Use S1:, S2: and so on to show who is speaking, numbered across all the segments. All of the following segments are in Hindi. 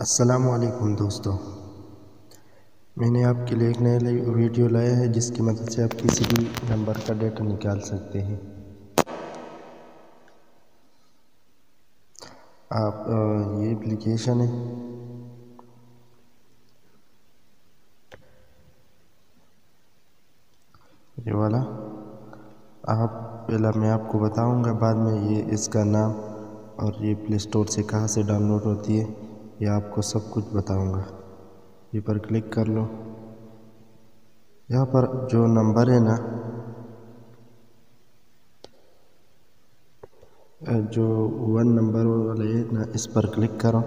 S1: अस्सलामुअलैकुम दोस्तों, मैंने आपके लिए एक नया वीडियो लाया है जिसकी मदद से आप किसी भी नंबर का डेटा निकाल सकते हैं। आप ये एप्लीकेशन है, ये वाला। आप पहला मैं आपको बताऊंगा, बाद में ये इसका नाम और ये प्ले स्टोर से कहाँ से डाउनलोड होती है ये आपको सब कुछ बताऊंगा। ये पर क्लिक कर लो। यहाँ पर जो नंबर है ना, जो 1 नंबर वाले है ना, इस पर क्लिक करो।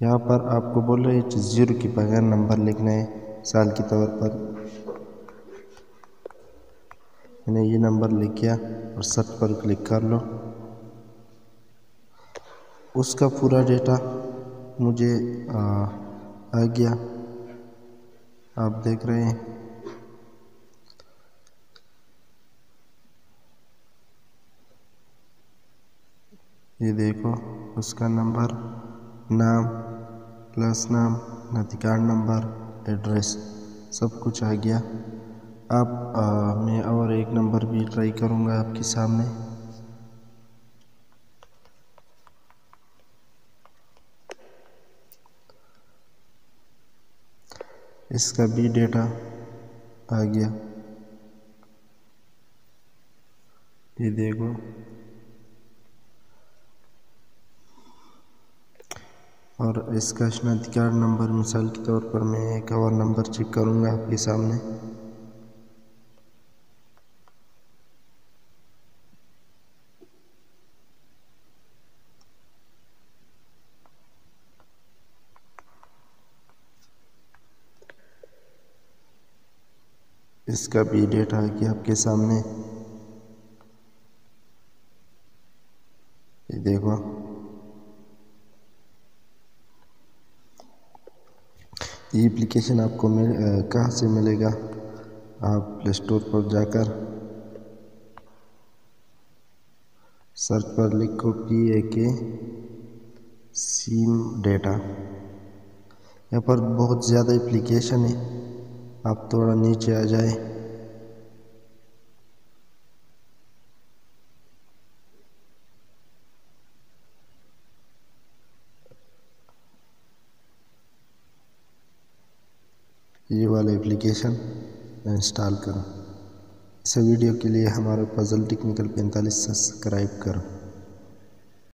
S1: यहाँ पर आपको बोल रहे हैं 0 के बगैर नंबर लिखना है। साल के तौर पर मैंने ये नंबर लिख किया और सर्च पर क्लिक कर लो। उसका पूरा डेटा मुझे आ गया, आप देख रहे हैं। ये देखो, उसका नंबर, नाम, प्लस नाम, अधिकार नंबर, एड्रेस, सब कुछ आ गया। अब मैं और एक नंबर भी ट्राई करूँगा आपके सामने। इसका भी डेटा आ गया, ये देखो। और इसका शनाख्ती नंबर, मिसाल के तौर पर मैं एक और नंबर चेक करूँगा आपके सामने। इसका भी डेटा है कि आपके सामने, ये देखो। ये एप्लीकेशन आपको कहाँ से मिलेगा? आप प्ले स्टोर पर जाकर सर्च पर लिखो PAK सिम डेटा। यहाँ पर बहुत ज़्यादा एप्लीकेशन है, आप थोड़ा नीचे आ जाए। ये वाला एप्लीकेशन इंस्टॉल करो। इस वीडियो के लिए हमारे पजल टेक्निकल 45 सब्सक्राइब करो।